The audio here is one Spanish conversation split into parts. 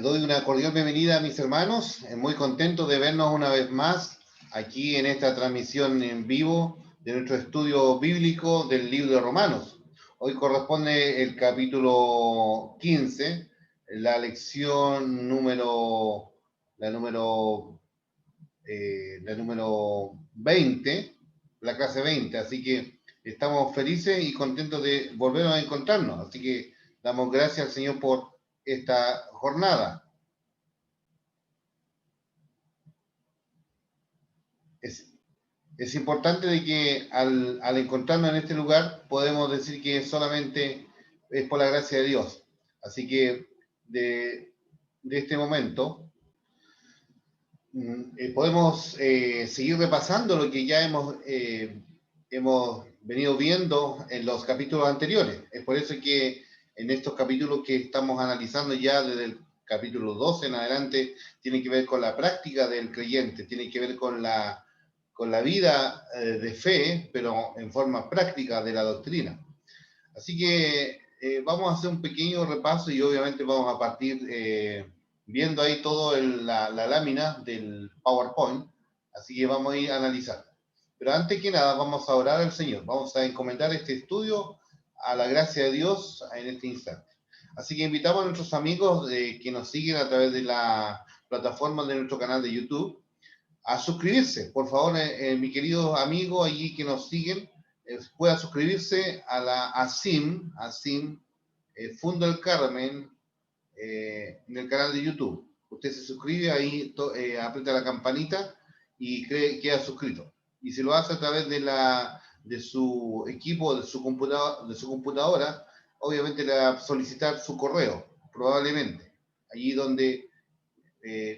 doy una cordial bienvenida a mis hermanos, muy contento de vernos una vez más aquí en esta transmisión en vivo de nuestro estudio bíblico del libro de Romanos. Hoy corresponde el capítulo 15, la lección la número 20, la clase 20, así que estamos felices y contentos de volver a encontrarnos, así que damos gracias al Señor por esta jornada. Es importante de que al encontrarnos en este lugar podemos decir que solamente es por la gracia de Dios. Así que de este momento podemos seguir repasando lo que ya hemos venido viendo en los capítulos anteriores. Es por eso que en estos capítulos que estamos analizando ya desde el capítulo 12 en adelante, tiene que ver con la práctica del creyente, tiene que ver con la vida de fe, pero en forma práctica de la doctrina. Así que vamos a hacer un pequeño repaso y obviamente vamos a partir viendo ahí toda la lámina del PowerPoint, así que vamos a ir a analizar. Pero antes que nada vamos a orar al Señor, vamos a encomendar este estudio a la gracia de Dios en este instante. Así que invitamos a nuestros amigos que nos siguen a través de la plataforma de nuestro canal de YouTube a suscribirse. Por favor, mi querido amigo allí que nos siguen, pueda suscribirse a la ASIM, Fundo del Carmen, en el canal de YouTube. Usted se suscribe ahí, aprieta la campanita y queda suscrito. Y si lo hace a través de su equipo, de su computadora, obviamente le va a solicitar su correo, probablemente. Allí donde,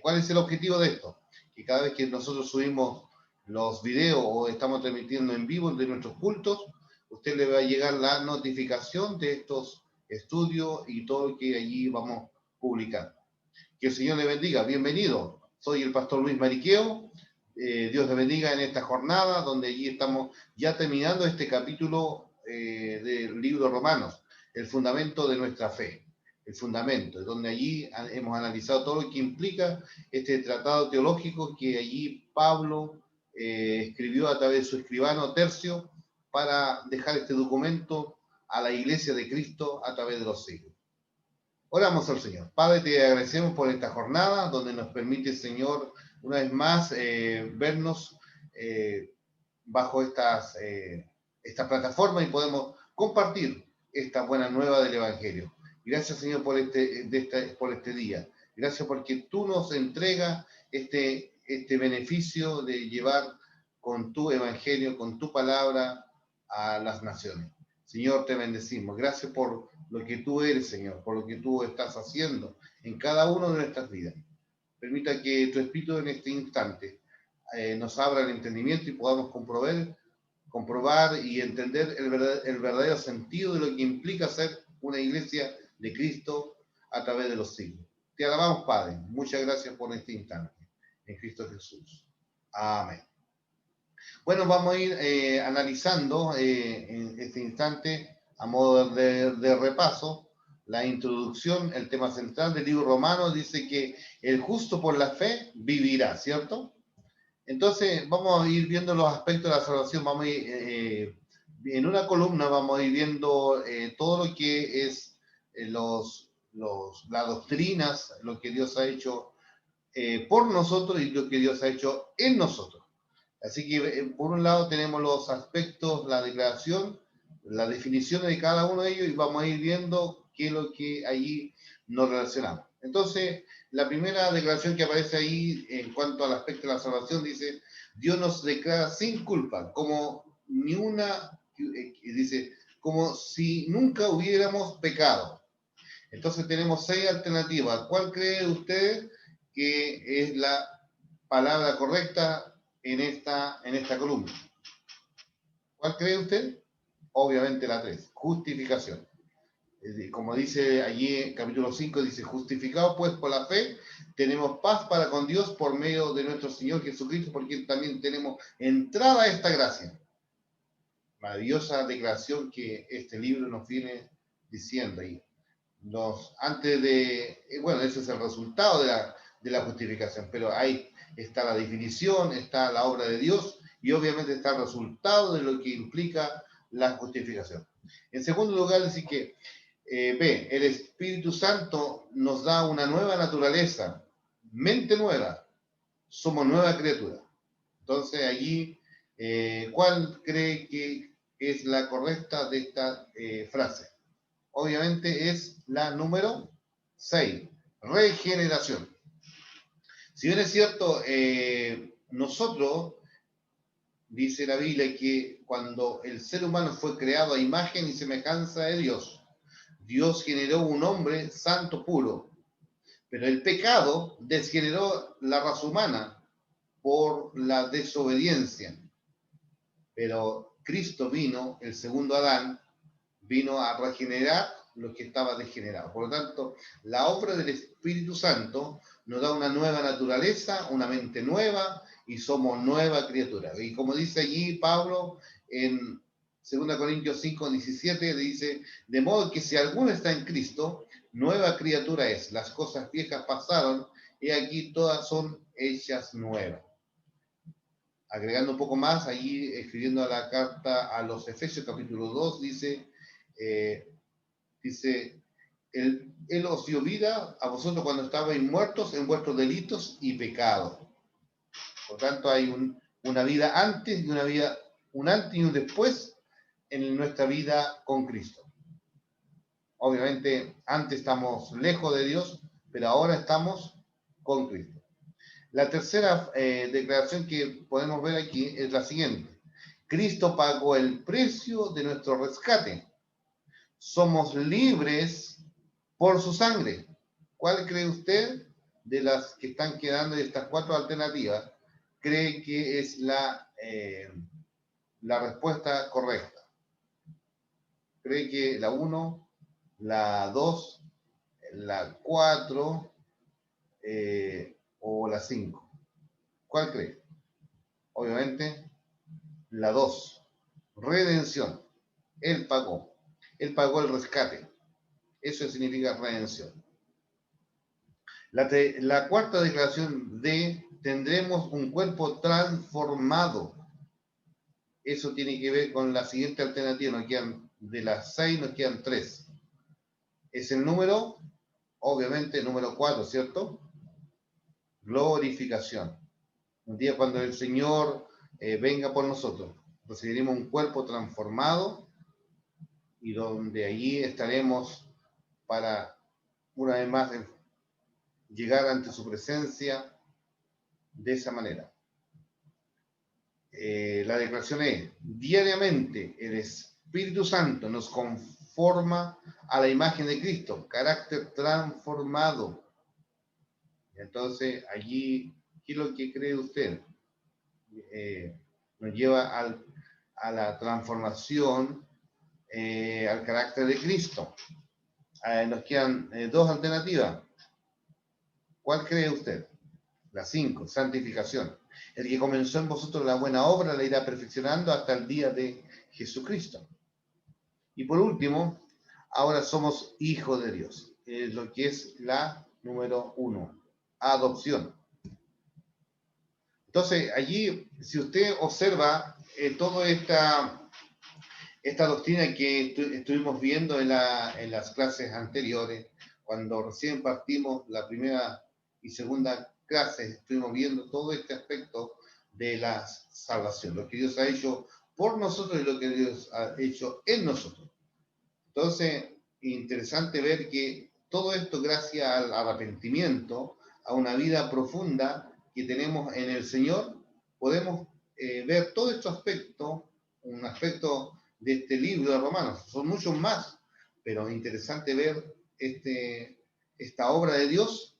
¿cuál es el objetivo de esto? Que cada vez que nosotros subimos los videos o estamos transmitiendo en vivo de nuestros cultos, usted le va a llegar la notificación de estos estudios y todo lo que allí vamos publicando. Que el Señor le bendiga. Bienvenido. Soy el pastor Luis Mariqueo. Dios le bendiga en esta jornada donde allí estamos ya terminando este capítulo del libro de Romanos, el fundamento de nuestra fe. El fundamento, donde allí hemos analizado todo lo que implica este tratado teológico que allí Pablo escribió a través de su escribano Tercio para dejar este documento a la iglesia de Cristo a través de los siglos. Oramos al Señor. Padre, te agradecemos por esta jornada donde nos permite, Señor, una vez más vernos bajo esta plataforma y podemos compartir esta buena nueva del Evangelio. Gracias, Señor, por este día. Gracias porque tú nos entregas este beneficio de llevar con tu Evangelio, con tu palabra a las naciones. Señor, te bendecimos. Gracias por lo que tú eres, Señor, por lo que tú estás haciendo en cada una de nuestras vidas. Permita que tu Espíritu en este instante nos abra el entendimiento y podamos comprobar y entender el verdadero sentido de lo que implica ser una iglesia de Cristo a través de los siglos. Te alabamos, Padre. Muchas gracias por este instante. En Cristo Jesús. Amén. Bueno, vamos a ir analizando en este instante, a modo de repaso, la introducción, el tema central del libro Romanos dice que el justo por la fe vivirá, ¿cierto? Entonces, vamos a ir viendo los aspectos de la salvación, vamos a ir, en una columna vamos a ir viendo todo lo que es las doctrinas, lo que Dios ha hecho por nosotros y lo que Dios ha hecho en nosotros. Así que, por un lado, tenemos los aspectos, la declaración, las definiciones de cada uno de ellos y vamos a ir viendo qué es lo que allí nos relacionamos. Entonces, la primera declaración que aparece ahí en cuanto al aspecto de la salvación dice, Dios nos declara sin culpa, dice, como si nunca hubiéramos pecado. Entonces tenemos 6 alternativas. ¿Cuál cree usted que es la palabra correcta en esta columna? ¿Cuál cree usted? Obviamente la 3, justificación. Como dice allí en capítulo 5, dice, justificados pues por la fe, tenemos paz para con Dios por medio de nuestro Señor Jesucristo, porque también tenemos entrada a esta gracia. Maravillosa declaración que este libro nos viene diciendo ahí. antes de, bueno, ese es el resultado de la justificación, pero ahí está la definición, está la obra de Dios y obviamente está el resultado de lo que implica la justificación. En segundo lugar, dice que B, el Espíritu Santo nos da una nueva naturaleza, mente nueva, somos nueva criatura. Entonces allí, ¿cuál cree que es la correcta de esta frase? Obviamente es la número 6, regeneración. Si bien es cierto, nosotros, dice la Biblia, que cuando el ser humano fue creado a imagen y semejanza de Dios, Dios generó un hombre santo puro, pero el pecado desgeneró la raza humana por la desobediencia. Pero Cristo vino, el segundo Adán, vino a regenerar lo que estaba degenerado. Por lo tanto, la obra del Espíritu Santo nos da una nueva naturaleza, una mente nueva y somos nueva criatura. Y como dice allí Pablo en 2 Corintios 5, 17, dice, de modo que si alguno está en Cristo, nueva criatura es. Las cosas viejas pasaron y aquí todas son hechas nuevas. Agregando un poco más, allí escribiendo a la carta a los Efesios capítulo 2, dice, él os dio vida a vosotros cuando estabais muertos en vuestros delitos y pecados. Por tanto, hay una vida antes y un antes y un después en nuestra vida con Cristo. Obviamente, antes estamos lejos de Dios, pero ahora estamos con Cristo. La tercera declaración que podemos ver aquí es la siguiente. Cristo pagó el precio de nuestro rescate. Somos libres por su sangre. ¿Cuál cree usted de las que están quedando de estas 4 alternativas? ¿Cree que es la respuesta correcta? ¿Cree que la 1, la 2, la 4 o la 5? ¿Cuál cree? Obviamente, la 2, redención. Él pagó el rescate. Eso significa redención. La cuarta declaración de tendremos un cuerpo transformado. Eso tiene que ver con la siguiente alternativa. De las 6 nos quedan 3. Es el número, obviamente, número 4, ¿cierto? Glorificación. Un día cuando el Señor venga por nosotros, recibiremos un cuerpo transformado y donde allí estaremos para una vez más llegar ante su presencia de esa manera. La declaración es, diariamente el Espíritu Santo nos conforma a la imagen de Cristo, carácter transformado. Entonces, allí, ¿qué es lo que cree usted? Nos lleva a la transformación, al carácter de Cristo. Nos quedan 2 alternativas. ¿Cuál cree usted? La 5, santificación. El que comenzó en vosotros la buena obra la irá perfeccionando hasta el día de Jesucristo. Y por último, ahora somos hijos de Dios. Lo que es la número 1, adopción. Entonces, allí, si usted observa toda esta doctrina que estuvimos viendo en las clases anteriores, cuando recién partimos la primera y segunda clase, estuvimos viendo todo este aspecto de la salvación, lo que Dios ha hecho por nosotros y lo que Dios ha hecho en nosotros. Entonces, interesante ver que todo esto gracias al arrepentimiento, a una vida profunda que tenemos en el Señor, podemos ver todo este aspecto, un aspecto de este libro de Romanos. Son muchos más, pero es interesante ver esta obra de Dios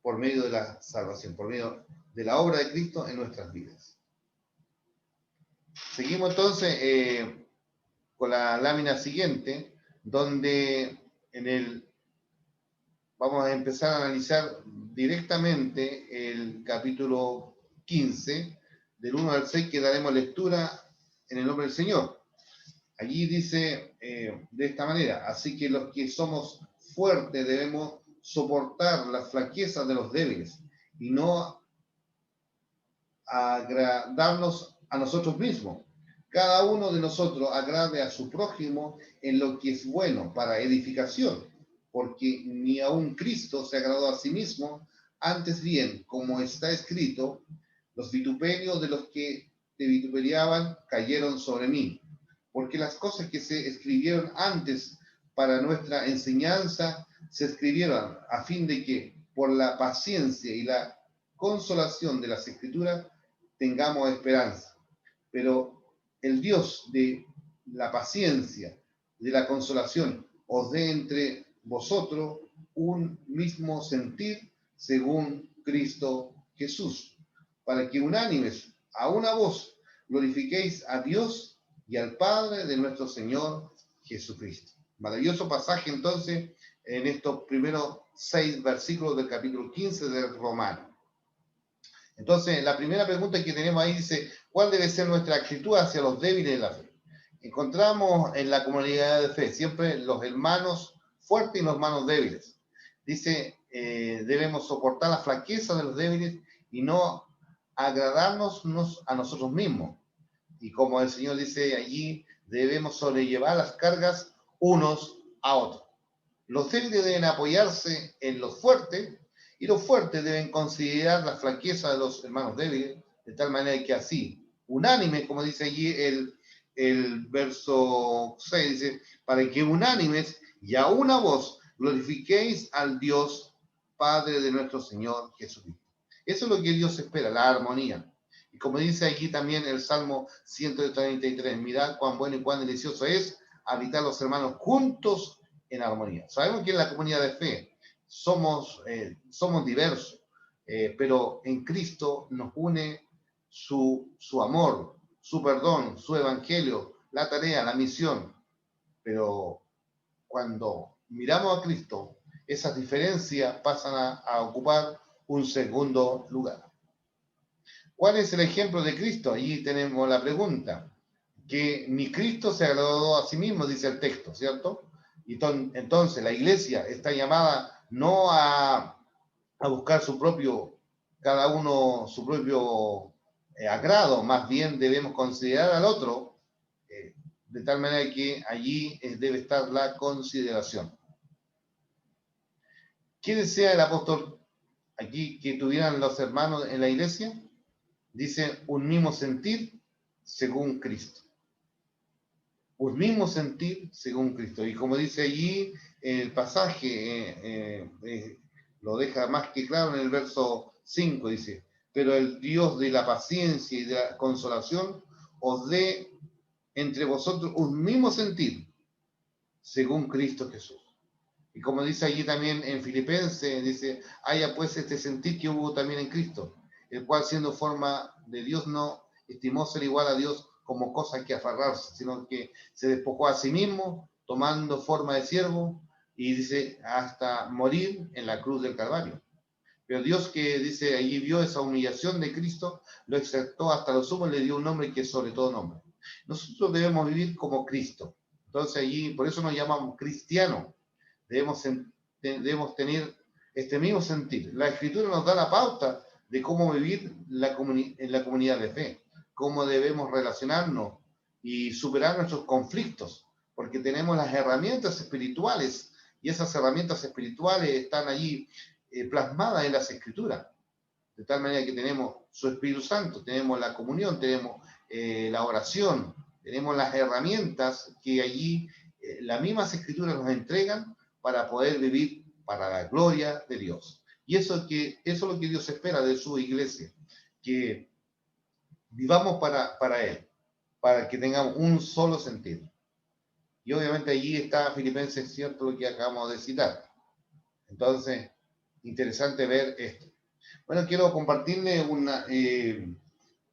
por medio de la salvación, por medio de la obra de Cristo en nuestras vidas. Seguimos entonces con la lámina siguiente, donde vamos a empezar a analizar directamente el capítulo 15, del 1 al 6, que daremos lectura en el nombre del Señor. Allí dice de esta manera, así que los que somos fuertes debemos soportar las flaquezas de los débiles y no agradarnos a nosotros mismos. Cada uno de nosotros agrade a su prójimo en lo que es bueno para edificación, porque ni aun Cristo se agradó a sí mismo, antes bien, como está escrito, los vituperios de los que te vituperiaban cayeron sobre mí, porque las cosas que se escribieron antes para nuestra enseñanza se escribieron a fin de que por la paciencia y la consolación de las escrituras tengamos esperanza. Pero el Dios de la paciencia, de la consolación, os dé entre vosotros un mismo sentir según Cristo Jesús, para que unánimes a una voz glorifiquéis a Dios y al Padre de nuestro Señor Jesucristo. Maravilloso pasaje entonces en estos primeros 6 versículos del capítulo 15 del Romano. Entonces, la primera pregunta que tenemos ahí dice, ¿cuál debe ser nuestra actitud hacia los débiles de la fe? Encontramos en la comunidad de fe siempre los hermanos fuertes y los hermanos débiles. Dice, debemos soportar la flaqueza de los débiles y no agradarnos a nosotros mismos. Y como el Señor dice allí, debemos sobrellevar las cargas unos a otros. Los débiles deben apoyarse en los fuertes y los fuertes deben considerar la flaqueza de los hermanos débiles, de tal manera que así, unánimes, como dice allí el verso 6, dice, para que unánimes y a una voz glorifiquéis al Dios Padre de nuestro Señor Jesucristo. Eso es lo que Dios espera, la armonía. Y como dice aquí también el Salmo 133, mirad cuán bueno y cuán delicioso es habitar los hermanos juntos en armonía. Sabemos que en la comunidad de fe somos diversos, pero en Cristo nos une su amor, su perdón, su evangelio, la tarea, la misión. Pero cuando miramos a Cristo, esas diferencias pasan a ocupar un segundo lugar. ¿Cuál es el ejemplo de Cristo? Allí tenemos la pregunta. Que ni Cristo se agradó a sí mismo, dice el texto, ¿cierto? Y entonces la iglesia está llamada no a buscar cada uno su propio agrado, más bien debemos considerar al otro, de tal manera que allí debe estar la consideración. ¿Qué desea el apóstol aquí que tuvieran los hermanos en la iglesia? Dice, un mismo sentir según Cristo. Un mismo sentir según Cristo. Y como dice allí el pasaje, lo deja más que claro en el verso 5, dice, pero el Dios de la paciencia y de la consolación os dé entre vosotros un mismo sentir según Cristo Jesús. Y como dice allí también en Filipenses, dice, haya pues este sentir que hubo también en Cristo, el cual siendo forma de Dios no estimó ser igual a Dios como cosa que aferrarse, sino que se despojó a sí mismo, tomando forma de siervo, y dice, hasta morir en la cruz del Calvario. Pero Dios, que dice, allí vio esa humillación de Cristo, lo exaltó hasta lo sumo y le dio un nombre que es sobre todo nombre. Nosotros debemos vivir como Cristo. Entonces allí, por eso nos llamamos cristianos. Debemos tener este mismo sentir. La Escritura nos da la pauta de cómo vivir en la comunidad de fe, cómo debemos relacionarnos y superar nuestros conflictos, porque tenemos las herramientas espirituales y esas herramientas espirituales están allí plasmadas en las Escrituras, de tal manera que tenemos su Espíritu Santo, tenemos la comunión, tenemos la oración, tenemos las herramientas que allí las mismas Escrituras nos entregan para poder vivir para la gloria de Dios. Y eso es lo que Dios espera de su iglesia, que vivamos para Él, para que tengamos un solo sentido. Y obviamente allí está Filipenses, cierto, lo que acabamos de citar. Entonces, interesante ver esto. Bueno, quiero compartirles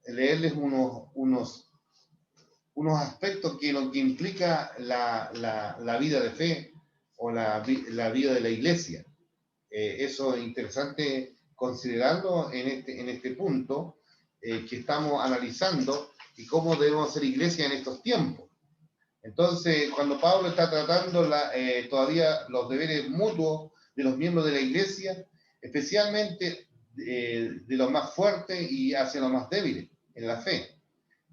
leerles unos aspectos que lo que implica la vida de fe o la vida de la iglesia. Eso es interesante considerarlo en este punto que estamos analizando y cómo debemos ser iglesia en estos tiempos. Entonces, cuando Pablo está tratando todavía los deberes mutuos de los miembros de la iglesia, especialmente de los más fuertes y hacia los más débiles en la fe.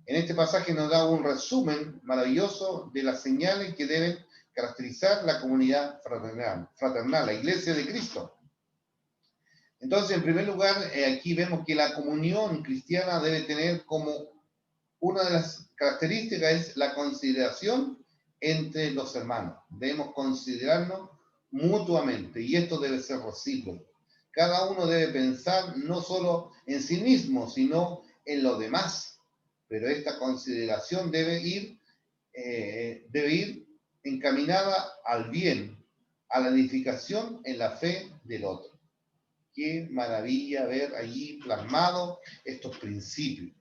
En este pasaje nos da un resumen maravilloso de las señales que deben caracterizar la comunidad fraternal, la iglesia de Cristo. Entonces, en primer lugar, aquí vemos que la comunión cristiana debe tener como una de las características es la consideración entre los hermanos. Debemos considerarnos mutuamente y esto debe ser recíproco. Cada uno debe pensar no solo en sí mismo, sino en los demás. Pero esta consideración debe ir encaminada al bien, a la edificación en la fe del otro. Qué maravilla ver allí plasmado estos principios.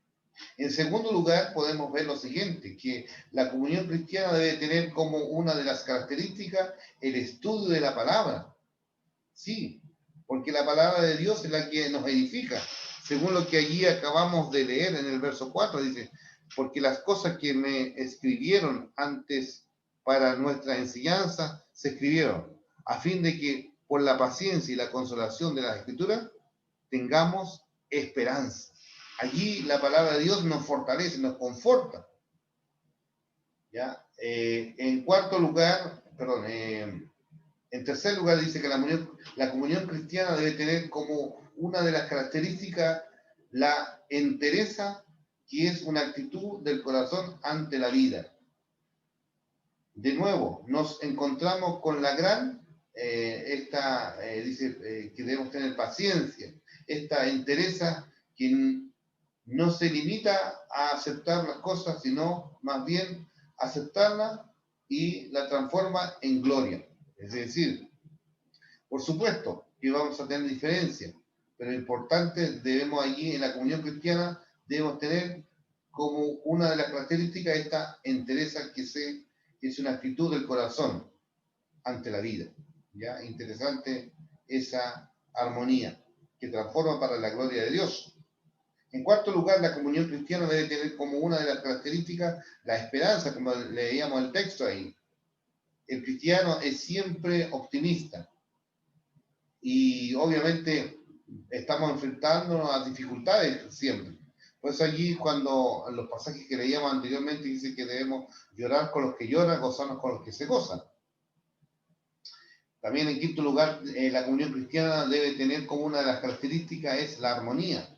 En segundo lugar, podemos ver lo siguiente, que la comunión cristiana debe tener como una de las características el estudio de la palabra. Sí, porque la palabra de Dios es la que nos edifica. Según lo que allí acabamos de leer en el verso 4, dice, porque las cosas que me escribieron antes para nuestra enseñanza se escribieron, a fin de que por la paciencia y la consolación de las Escrituras tengamos esperanza. Allí la palabra de Dios nos fortalece, nos conforta. ¿Ya? En cuarto lugar, perdón, en tercer lugar dice que la comunión cristiana debe tener como una de las características la entereza, que es una actitud del corazón ante la vida. De nuevo, nos encontramos con la gran, dice que debemos tener paciencia, esta entereza que no se limita a aceptar las cosas, sino más bien aceptarlas y la transforma en gloria. Es decir, por supuesto que vamos a tener diferencias, pero lo importante debemos allí en la comunión cristiana, debemos tener como una de las características esta entereza que es una actitud del corazón ante la vida. ¿Ya? Interesante esa armonía que transforma para la gloria de Dios. En cuarto lugar, la comunión cristiana debe tener como una de las características la esperanza, como leíamos el texto ahí. El cristiano es siempre optimista y obviamente estamos enfrentándonos a dificultades siempre. Por eso allí cuando en los pasajes que leíamos anteriormente dice que debemos llorar con los que lloran, gozarnos con los que se gozan. También en quinto lugar, la comunión cristiana debe tener como una de las características es la armonía.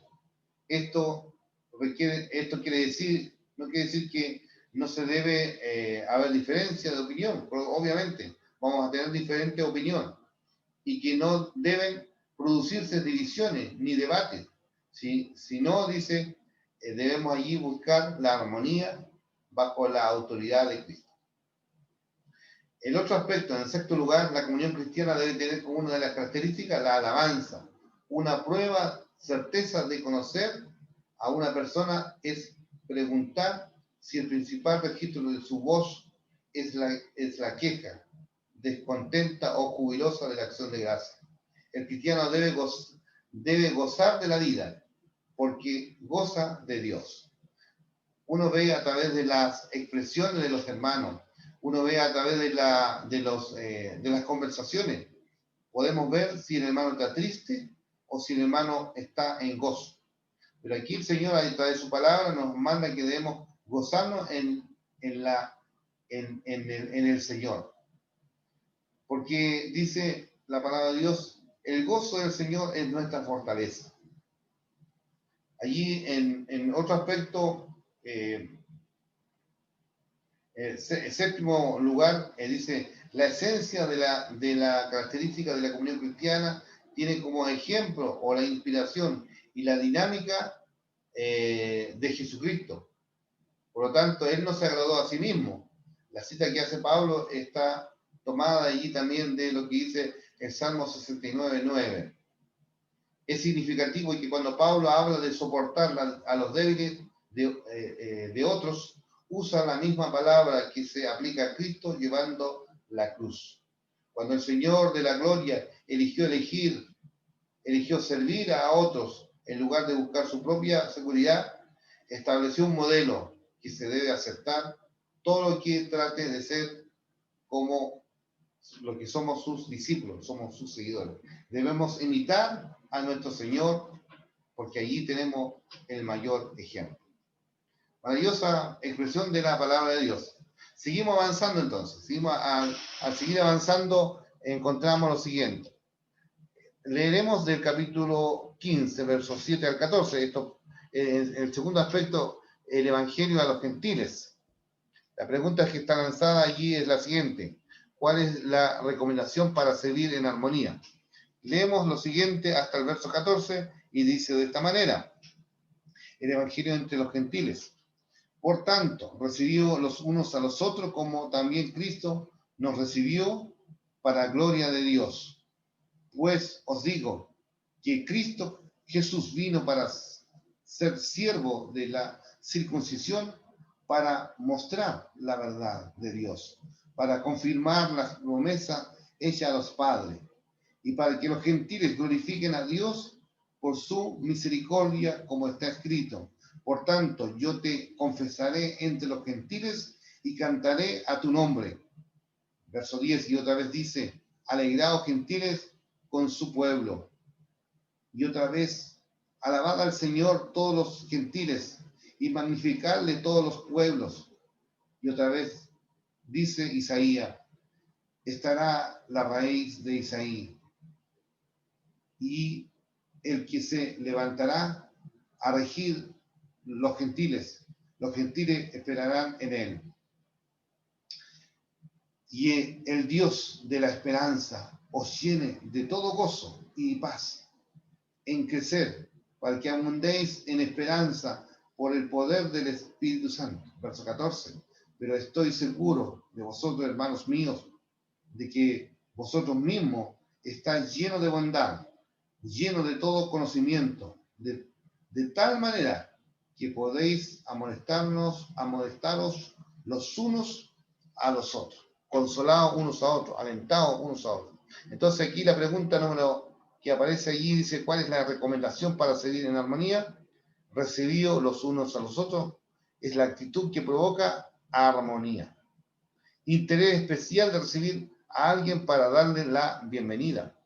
Esto quiere decir, no quiere decir que no se debe haber diferencia de opinión, pero obviamente vamos a tener diferente opinión y que no deben producirse divisiones ni debates. Si no, dice, debemos allí buscar la armonía bajo la autoridad de Cristo. El otro aspecto, en sexto lugar, la comunión cristiana debe tener como una de las características la alabanza, una prueba, certeza de conocer a una persona es preguntar si el principal registro de su voz es la queja, descontenta o jubilosa de la acción de gracia. El cristiano debe gozar de la vida porque goza de Dios. Uno ve a través de las expresiones de los hermanos, uno ve a través de las conversaciones, podemos ver si el hermano está triste o si el hermano está en gozo. Pero aquí el Señor, a través de su palabra, nos manda que debemos gozarnos en el Señor. Porque dice la palabra de Dios, el gozo del Señor es nuestra fortaleza. Allí, en otro aspecto, séptimo lugar, dice, la esencia de la característica de la comunión cristiana tiene como ejemplo o la inspiración y la dinámica de Jesucristo. Por lo tanto, Él no se agradó a sí mismo. La cita que hace Pablo está tomada allí también de lo que dice el Salmo 69:9. Es significativo que cuando Pablo habla de soportar a los débiles de otros, usa la misma palabra que se aplica a Cristo llevando la cruz. Cuando el Señor de la gloria eligió servir a otros en lugar de buscar su propia seguridad, estableció un modelo que se debe aceptar todo lo que trate de ser como lo que somos sus discípulos, somos sus seguidores. Debemos imitar a nuestro Señor porque allí tenemos el mayor ejemplo. Maravillosa expresión de la palabra de Dios. Seguimos avanzando entonces. Al seguir avanzando encontramos lo siguiente. Leeremos del capítulo 15, versos 7 al 14. Esto, el segundo aspecto, el Evangelio a los gentiles. La pregunta que está lanzada allí es la siguiente. ¿Cuál es la recomendación para servir en armonía? Leemos lo siguiente hasta el verso 14 y dice de esta manera. El Evangelio entre los gentiles. Por tanto, recibió los unos a los otros como también Cristo nos recibió para gloria de Dios. Pues os digo que Cristo Jesús vino para ser siervo de la circuncisión, para mostrar la verdad de Dios, para confirmar la promesa hecha a los padres, y para que los gentiles glorifiquen a Dios por su misericordia, como está escrito. Por tanto, yo te confesaré entre los gentiles y cantaré a tu nombre. Verso 10, y otra vez dice, alegraos gentiles con su pueblo. Y otra vez, alabad al Señor todos los gentiles y magnificadle todos los pueblos. Y otra vez dice Isaías, estará la raíz de Isaí y el que se levantará a regir los gentiles esperarán en él. Y el Dios de la esperanza os llene de todo gozo y paz en crecer, para que abundéis en esperanza por el poder del Espíritu Santo. Verso 14. Pero estoy seguro de vosotros, hermanos míos, de que vosotros mismos estáis llenos de bondad, llenos de todo conocimiento, de tal manera que podéis amonestaros los unos a los otros, consolados unos a otros, alentados unos a otros. Entonces aquí la pregunta número que aparece allí dice, ¿cuál es la recomendación para seguir en armonía? Recibidos los unos a los otros es la actitud que provoca armonía. Interés especial de recibir a alguien para darle la bienvenida.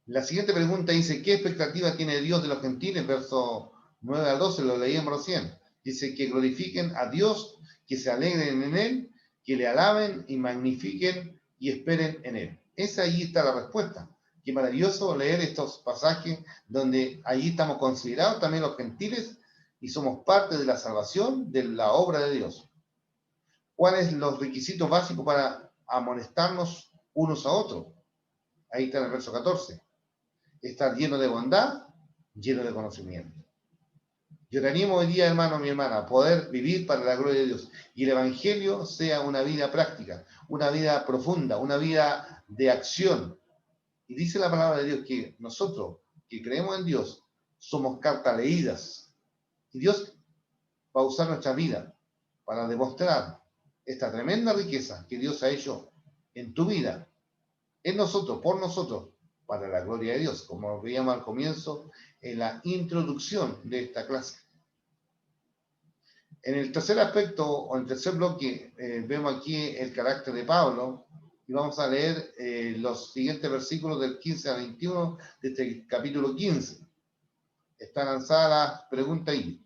La siguiente pregunta dice, ¿qué expectativa tiene Dios de los gentiles? Verso 9 al 12, lo leíamos recién. Dice que glorifiquen a Dios, que se alegren en Él, que le alaben y magnifiquen y esperen en Él. Esa allí está la respuesta. Qué maravilloso leer estos pasajes donde allí estamos considerados también los gentiles y somos parte de la salvación, de la obra de Dios. ¿Cuáles son los requisitos básicos para amonestarnos unos a otros? Ahí está en el verso 14. Estar lleno de bondad, lleno de conocimiento. Yo te animo hoy día, hermano, mi hermana, a poder vivir para la gloria de Dios. Y el Evangelio sea una vida práctica, una vida profunda, una vida de acción. Y dice la palabra de Dios que nosotros, que creemos en Dios, somos cartas leídas. Y Dios va a usar nuestra vida para demostrar esta tremenda riqueza que Dios ha hecho en tu vida, en nosotros, por nosotros, para la gloria de Dios, como veíamos al comienzo en la introducción de esta clase. En el tercer aspecto, o en el tercer bloque, vemos aquí el carácter de Pablo, y vamos a leer los siguientes versículos del 15 al 21 de este capítulo 15. Está lanzada la pregunta ahí.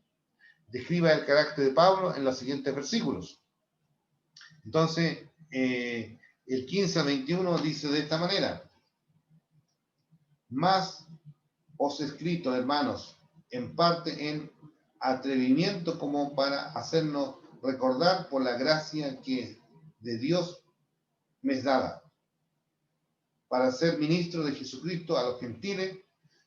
Describa el carácter de Pablo en los siguientes versículos. Entonces, el 15 al 21 dice de esta manera, más os he escrito, hermanos, en parte en atrevimiento como para hacernos recordar por la gracia que de Dios me es dada, para ser ministro de Jesucristo a los gentiles,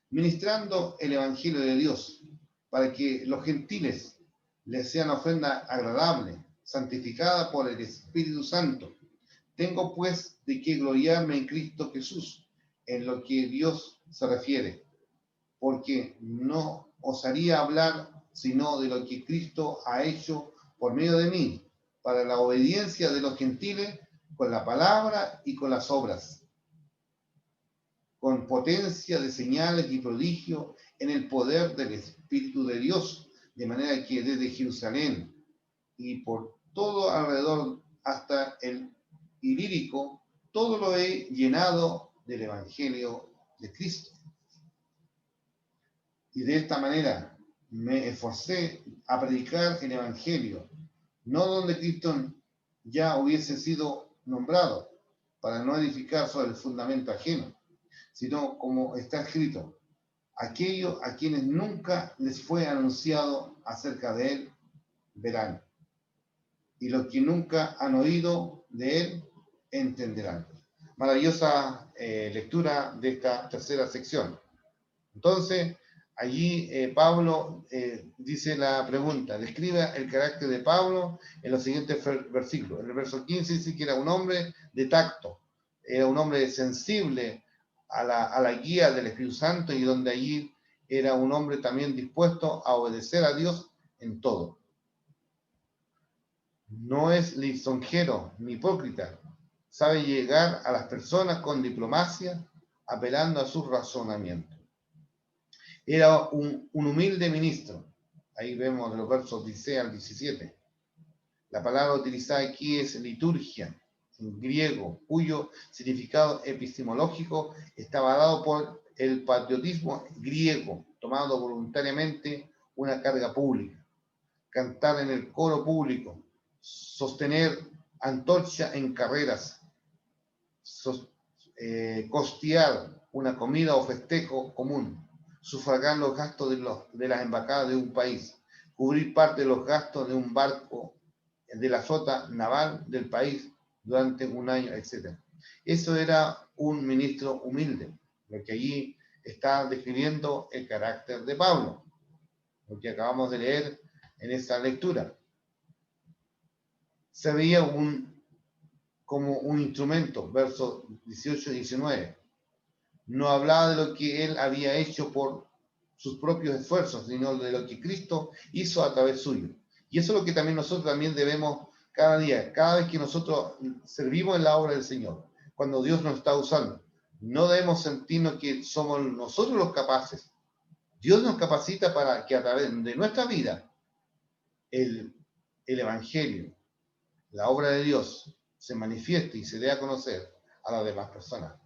ministrando el Evangelio de Dios, para que los gentiles les sean ofrenda agradable, santificada por el Espíritu Santo. Tengo pues de qué gloriarme en Cristo Jesús, en lo que Dios se refiere, porque no osaría hablar sino de lo que Cristo ha hecho por medio de mí, para la obediencia de los gentiles, con la palabra y con las obras, con potencia de señales y prodigios en el poder del Espíritu de Dios, de manera que desde Jerusalén y por todo alrededor hasta el Ilírico, todo lo he llenado del Evangelio de Cristo. Y de esta manera me esforcé a predicar el Evangelio, no donde Cristo ya hubiese sido nombrado, para no edificar sobre el fundamento ajeno, sino como está escrito, aquellos a quienes nunca les fue anunciado acerca de él, verán, y los que nunca han oído de él, entenderán. Maravillosa lectura de esta tercera sección. Entonces, allí Pablo dice la pregunta, describe el carácter de Pablo en los siguientes versículos. En el verso 15 dice que era un hombre de tacto, era un hombre sensible a la guía del Espíritu Santo y donde allí era un hombre también dispuesto a obedecer a Dios en todo. No es lisonjero ni hipócrita, sabe llegar a las personas con diplomacia, apelando a sus razonamientos. Era un humilde ministro. Ahí vemos de los versos 16 al 17. La palabra utilizada aquí es liturgia, en griego, cuyo significado epistemológico estaba dado por el patriotismo griego, tomando voluntariamente una carga pública, cantar en el coro público, sostener antorcha en carreras, costear una comida o festejo común, sufragar los gastos de las embajadas de un país, cubrir parte de los gastos de un barco de la flota naval del país durante un año, etc. Eso era un ministro humilde, lo que allí está describiendo el carácter de Pablo, lo que acabamos de leer en esta lectura. Se veía como un instrumento, versos 18 y 19. No hablaba de lo que él había hecho por sus propios esfuerzos, sino de lo que Cristo hizo a través suyo. Y eso es lo que también nosotros también debemos cada día, cada vez que nosotros servimos en la obra del Señor, cuando Dios nos está usando. No debemos sentirnos que somos nosotros los capaces. Dios nos capacita para que a través de nuestra vida el Evangelio, la obra de Dios, se manifieste y se dé a conocer a las demás personas.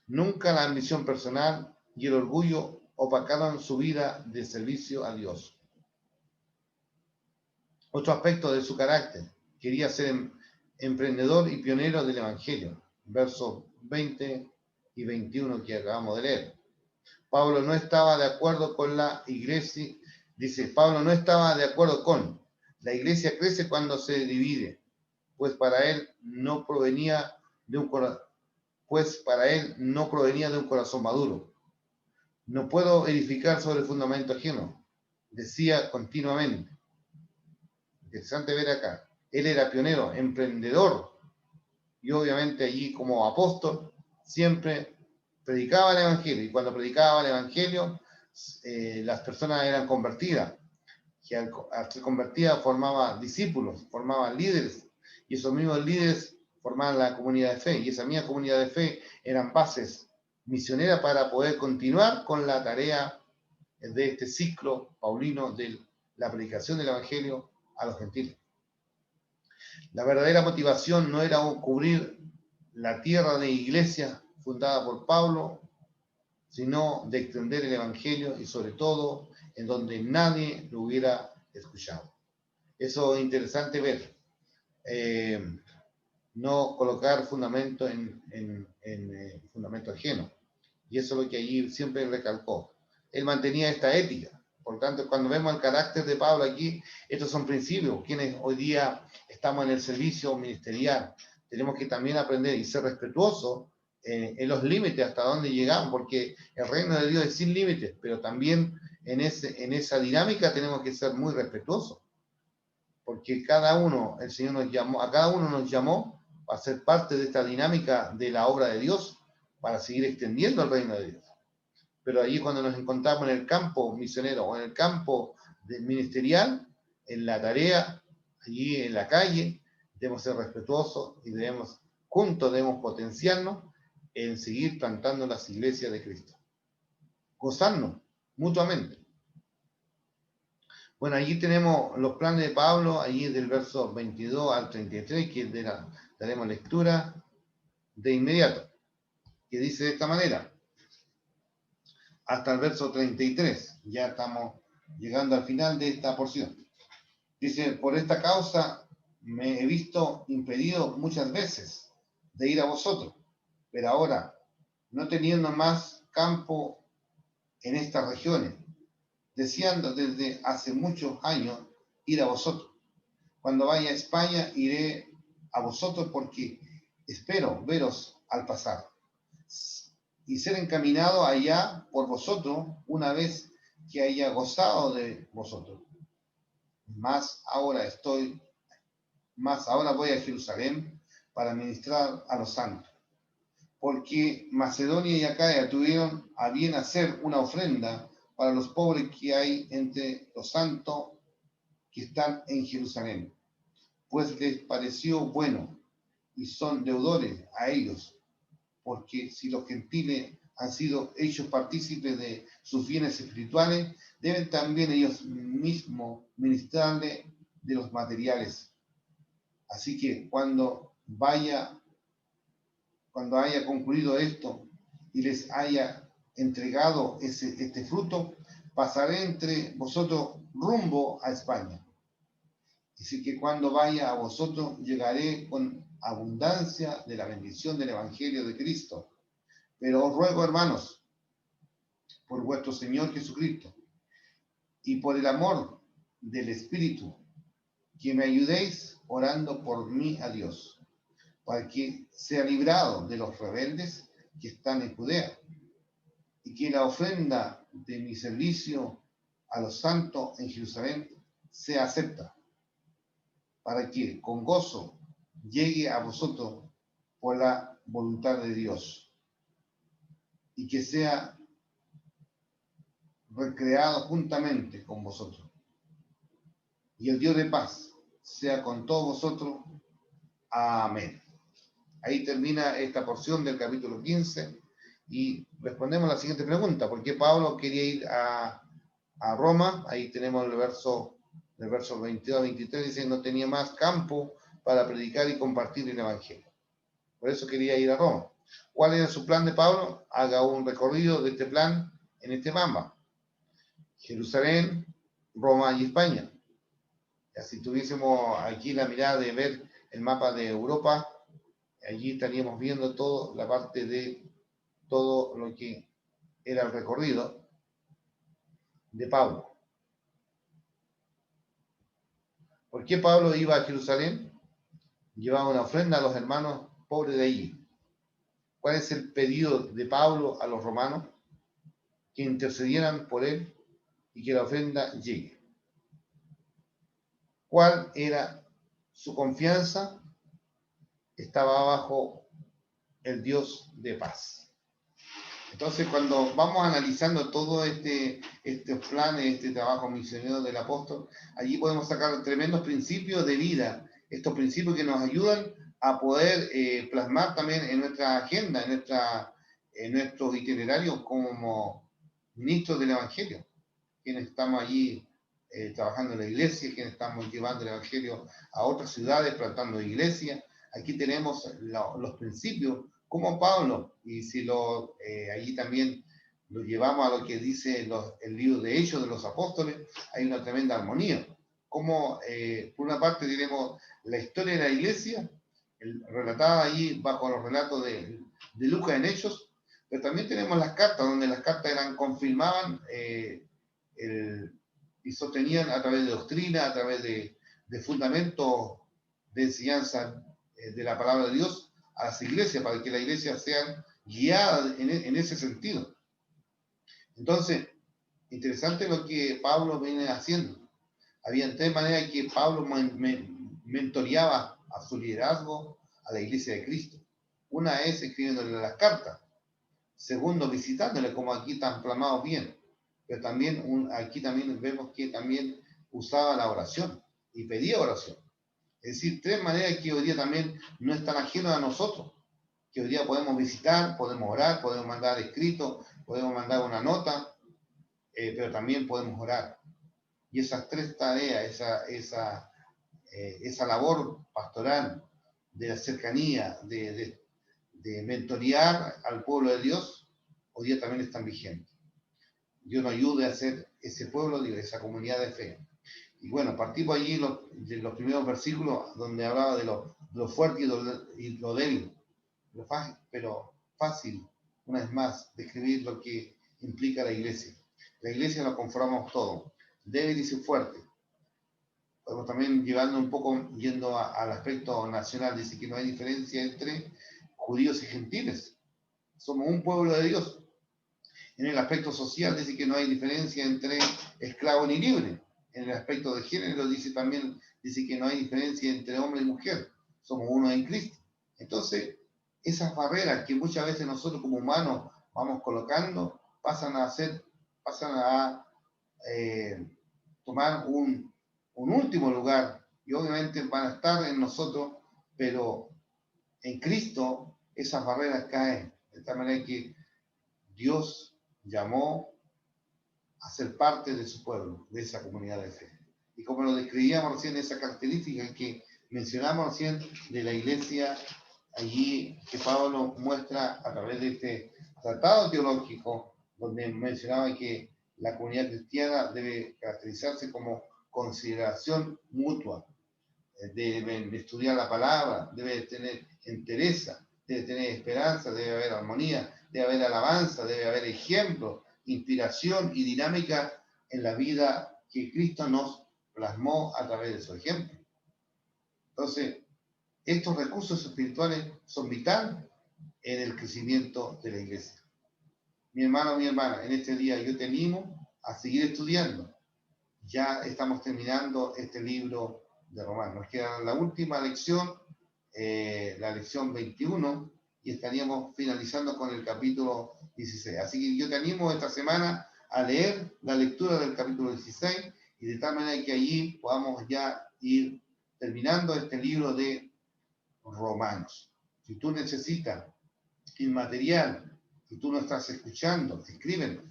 Nunca la ambición personal y el orgullo opacaron su vida de servicio a Dios. Otro aspecto de su carácter, quería ser emprendedor y pionero del Evangelio. Versos 20 y 21 que acabamos de leer. Pablo no estaba de acuerdo con la iglesia, dice, Pablo no estaba de acuerdo con, la iglesia crece cuando se divide, pues para él no provenía de un corazón maduro. No puedo edificar sobre el fundamento ajeno, decía continuamente. Interesante ver acá. Él era pionero, emprendedor, y obviamente allí como apóstol siempre predicaba el Evangelio, y cuando predicaba el Evangelio, las personas eran convertidas, que al ser convertidas formaba discípulos, formaban líderes, y esos mismos líderes formaban la comunidad de fe, y esa misma comunidad de fe eran bases misioneras para poder continuar con la tarea de este ciclo paulino de la predicación del Evangelio a los gentiles. La verdadera motivación no era cubrir la tierra de iglesia fundada por Pablo, sino de extender el Evangelio y sobre todo en donde nadie lo hubiera escuchado. Eso es interesante ver. No colocar fundamento en fundamento ajeno. Y eso es lo que allí siempre recalcó. Él mantenía esta ética. Por tanto, cuando vemos el carácter de Pablo aquí, estos son principios. Quienes hoy día estamos en el servicio ministerial, tenemos que también aprender y ser respetuosos en los límites hasta donde llegamos, porque el reino de Dios es sin límites, pero también en esa dinámica tenemos que ser muy respetuosos, porque cada uno, el Señor nos llamó, a cada uno nos llamó para ser parte de esta dinámica de la obra de Dios, para seguir extendiendo el reino de Dios. Pero allí cuando nos encontramos en el campo misionero o en el campo ministerial, en la tarea, allí en la calle, debemos ser respetuosos y juntos debemos potenciarnos en seguir plantando las iglesias de Cristo. Gozarnos mutuamente. Bueno, allí tenemos los planes de Pablo, allí del verso 22 al 33, que daremos lectura de inmediato, que dice de esta manera, hasta el verso 33. Ya estamos llegando al final de esta porción. Dice, por esta causa me he visto impedido muchas veces de ir a vosotros, pero ahora, no teniendo más campo en estas regiones, deseando desde hace muchos años ir a vosotros. Cuando vaya a España, iré a vosotros porque espero veros al pasar y ser encaminado allá por vosotros una vez que haya gozado de vosotros. Más ahora voy a Jerusalén para ministrar a los santos, porque Macedonia y Acaya tuvieron a bien hacer una ofrenda para los pobres que hay entre los santos que están en Jerusalén, pues les pareció bueno y son deudores a ellos, porque si los gentiles han sido hechos partícipes de sus bienes espirituales, deben también ellos mismos ministrarle de los materiales. Así que cuando haya concluido esto y les haya entregado este fruto, pasaré entre vosotros rumbo a España. Así que cuando vaya a vosotros, llegaré con abundancia de la bendición del Evangelio de Cristo. Pero os ruego, hermanos, por vuestro Señor Jesucristo y por el amor del Espíritu, que me ayudéis orando por mí a Dios, para que sea librado de los rebeldes que están en Judea, y que la ofrenda de mi servicio a los santos en Jerusalén sea acepta, para que con gozo llegue a vosotros por la voluntad de Dios, y que sea recreado juntamente con vosotros. Y el Dios de paz sea con todos vosotros. Amén. Ahí termina esta porción del capítulo 15 y respondemos a la siguiente pregunta. ¿Por qué Pablo quería ir a Roma? Ahí tenemos el verso 22 a 23, dice, no tenía más campo para predicar y compartir el Evangelio. Por eso quería ir a Roma. ¿Cuál era su plan de Pablo? Haga un recorrido de este plan en este mapa. Jerusalén, Roma y España. Si tuviésemos aquí la mirada de ver el mapa de Europa, allí estaríamos viendo toda la parte de todo lo que era el recorrido de Pablo. ¿Por qué Pablo iba a Jerusalén? Llevaba una ofrenda a los hermanos pobres de allí. ¿Cuál es el pedido de Pablo a los romanos? Que intercedieran por él y que la ofrenda llegue. ¿Cuál era su confianza? Estaba bajo el Dios de paz. Entonces, cuando vamos analizando todo estos planes, este trabajo misionero del apóstol, allí podemos sacar tremendos principios de vida, estos principios que nos ayudan a poder plasmar también en nuestra agenda, en nuestro itinerario como ministros del Evangelio, quienes estamos allí trabajando en la iglesia, quienes estamos llevando el Evangelio a otras ciudades, plantando iglesias. Aquí tenemos los principios como Pablo, y si allí también lo llevamos a lo que dice el libro de Hechos de los Apóstoles, hay una tremenda armonía. Como por una parte tenemos la historia de la iglesia, relatada allí bajo los relatos de Lucas en Hechos, pero también tenemos las cartas, donde las cartas confirmaban y sostenían a través de doctrina, a través de fundamentos de enseñanza de la palabra de Dios, a las iglesias, para que las iglesias sean guiadas en ese sentido. Entonces, interesante lo que Pablo viene haciendo. Había tres maneras que Pablo mentoreaba a su liderazgo, a la iglesia de Cristo. Una es escribiéndole las cartas. Segundo, visitándole, como aquí están plasmados bien. Pero también aquí también vemos que también usaba la oración y pedía oración. Es decir, tres maneras que hoy día también no están ajenas a nosotros, que hoy día podemos visitar, podemos orar, podemos mandar escrito, podemos mandar una nota, pero también podemos orar. Y esas tres tareas, esa labor pastoral de la cercanía, de mentorear al pueblo de Dios, hoy día también están vigentes. Dios nos ayude a ser ese pueblo, esa comunidad de fe. Y bueno, partimos allí de los primeros versículos donde hablaba de lo fuerte y lo débil, pero fácil, una vez más, describir lo que implica la iglesia. La iglesia la conformamos todos, débil y fuerte. Podemos también llevando un poco, yendo al aspecto nacional, dice que no hay diferencia entre judíos y gentiles. Somos un pueblo de Dios. En el aspecto social dice que no hay diferencia entre esclavo ni libre. En el aspecto de género dice que no hay diferencia entre hombre y mujer. Somos uno en Cristo. Entonces, esas barreras que muchas veces nosotros como humanos vamos colocando pasan a tomar un último lugar y obviamente van a estar en nosotros, pero en Cristo esas barreras caen. De tal manera que Dios llamó a ser parte de su pueblo, de esa comunidad de fe. Y como lo describíamos recién, esa característica que mencionamos recién de la iglesia, allí que Pablo muestra a través de este tratado teológico, donde mencionaba que la comunidad cristiana debe caracterizarse como consideración mutua, debe estudiar la palabra, debe tener entereza, debe tener esperanza, debe haber armonía, debe haber alabanza, debe haber ejemplo, inspiración y dinámica en la vida que Cristo nos plasmó a través de su ejemplo. Entonces, estos recursos espirituales son vitales en el crecimiento de la iglesia. Mi hermano, mi hermana, en este día yo te animo a seguir estudiando. Ya estamos terminando este libro de Romanos. Nos queda la última lección, la lección 21, y estaríamos finalizando con el capítulo 16. Así que yo te animo esta semana a leer la lectura del capítulo 16 y de tal manera que allí podamos ya ir terminando este libro de Romanos. Si tú necesitas el material y tú no estás escuchando, escríbenos.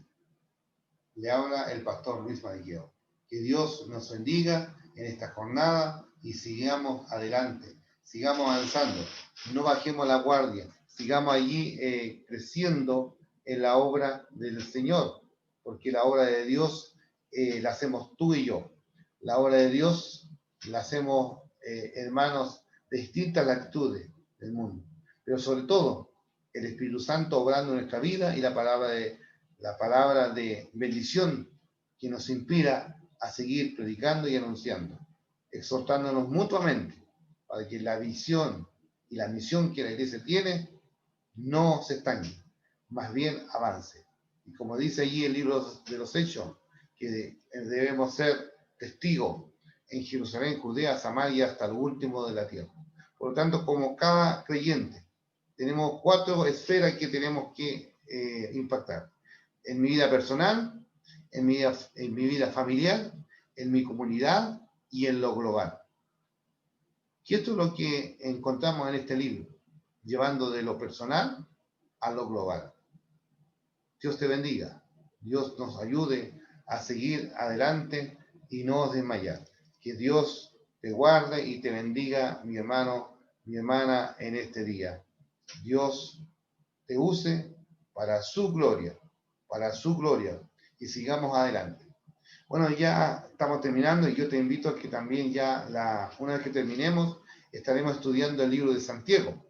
Le habla el pastor Luis Mariqueo. Que Dios nos bendiga en esta jornada y sigamos adelante, sigamos avanzando, no bajemos la guardia, sigamos allí creciendo en la obra del Señor, porque la obra de Dios la hacemos tú y yo. La obra de Dios la hacemos hermanos de distintas latitudes del mundo, pero sobre todo el Espíritu Santo obrando en nuestra vida y la palabra de bendición que nos inspira a seguir predicando y anunciando, exhortándonos mutuamente para que la visión y la misión que la iglesia tiene no se estanque, más bien avance. Y como dice allí el libro de los Hechos, que debemos ser testigos en Jerusalén, Judea, Samaria, hasta lo último de la tierra. Por lo tanto, como cada creyente, tenemos 4 esferas que tenemos que impactar. En mi vida personal, en mi vida familiar, en mi comunidad y en lo global. Y esto es lo que encontramos en este libro, llevando de lo personal a lo global. Dios te bendiga. Dios nos ayude a seguir adelante y no desmayar. Que Dios te guarde y te bendiga, mi hermano, mi hermana, en este día. Dios te use para su gloria, y sigamos adelante. Bueno, ya estamos terminando y yo te invito a que también una vez que terminemos, estaremos estudiando el libro de Santiago.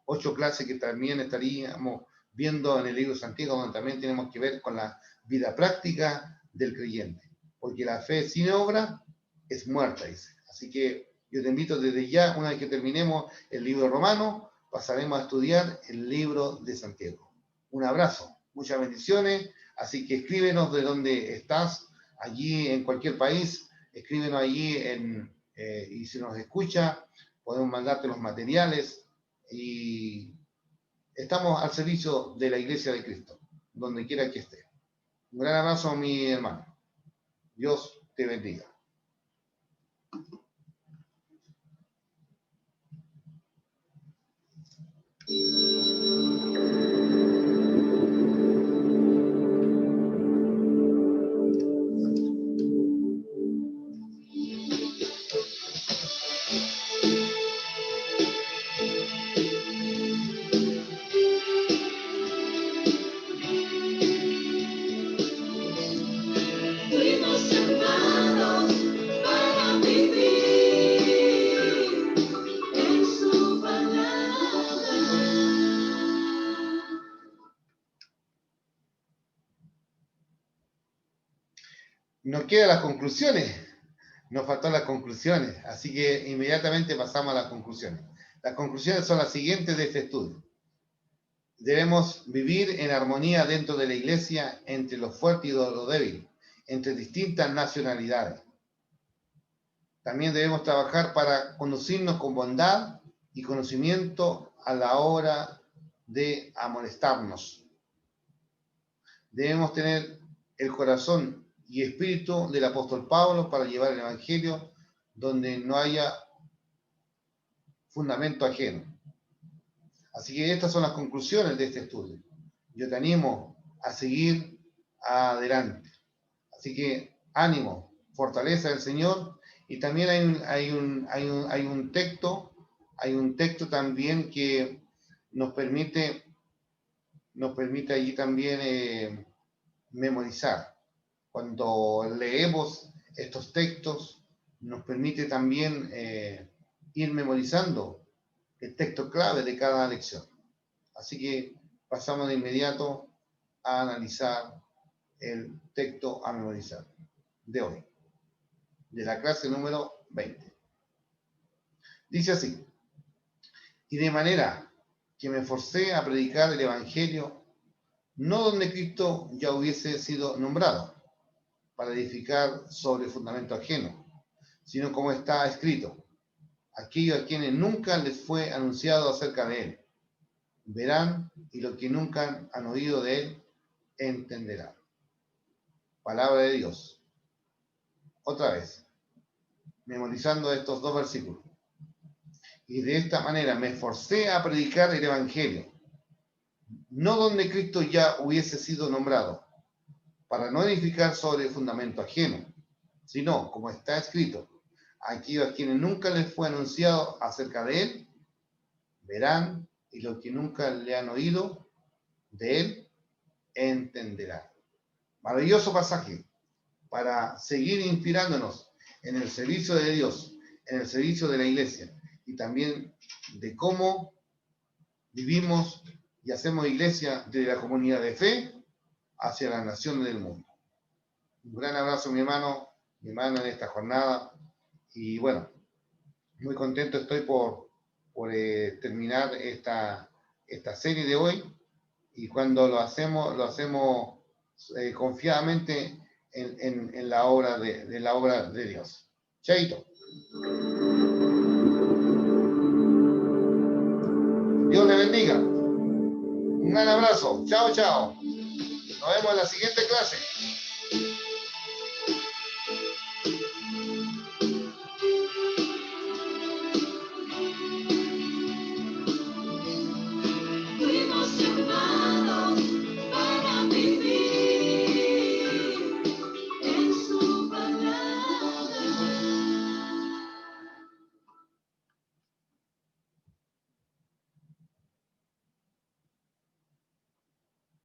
8 clases que también estaríamos viendo en el libro de Santiago, donde también tenemos que ver con la vida práctica del creyente. Porque la fe sin obra es muerta, dice. Así que yo te invito desde ya, una vez que terminemos el libro de Romanos, pasaremos a estudiar el libro de Santiago. Un abrazo, muchas bendiciones. Así que escríbenos de dónde estás, allí en cualquier país, escríbenos allí y si nos escucha, podemos mandarte los materiales y estamos al servicio de la Iglesia de Cristo, donde quiera que esté. Un gran abrazo, mi hermano. Dios te bendiga. Nos quedan las conclusiones. Nos faltó las conclusiones. Así que inmediatamente pasamos a las conclusiones. Las conclusiones son las siguientes de este estudio. Debemos vivir en armonía dentro de la iglesia entre los fuertes y los débiles, entre distintas nacionalidades. También debemos trabajar para conducirnos con bondad y conocimiento a la hora de amonestarnos. Debemos tener el corazón y espíritu del apóstol Pablo para llevar el evangelio donde no haya fundamento ajeno. Así que estas son las conclusiones de este estudio. Yo te animo a seguir adelante. Así que ánimo, fortaleza del Señor. Y también hay un texto también que nos permite allí también memorizar. Cuando leemos estos textos, nos permite también ir memorizando el texto clave de cada lección. Así que pasamos de inmediato a analizar el texto a memorizar de hoy, de la clase número 20. Dice así: y de manera que me forcé a predicar el Evangelio, no donde Cristo ya hubiese sido nombrado, para edificar sobre fundamento ajeno, sino como está escrito: aquellos a quienes nunca les fue anunciado acerca de él, verán, y los que nunca han oído de él, entenderán. Palabra de Dios. Otra vez, memorizando estos dos versículos. Y de esta manera me esforcé a predicar el Evangelio, no donde Cristo ya hubiese sido nombrado, para no edificar sobre fundamento ajeno, sino, como está escrito: aquellos a quienes nunca les fue anunciado acerca de él, verán, y los que nunca le han oído de él, entenderán. Maravilloso pasaje para seguir inspirándonos en el servicio de Dios, en el servicio de la iglesia, y también de cómo vivimos y hacemos iglesia de la comunidad de fe hacia las naciones del mundo. Un gran abrazo, mi hermana, en esta jornada. Y bueno, muy contento estoy por terminar esta serie de hoy. Y cuando lo hacemos confiadamente en la obra de Dios. Chaito. Dios le bendiga. Un gran abrazo. Chao, chao. Nos vemos en la siguiente clase.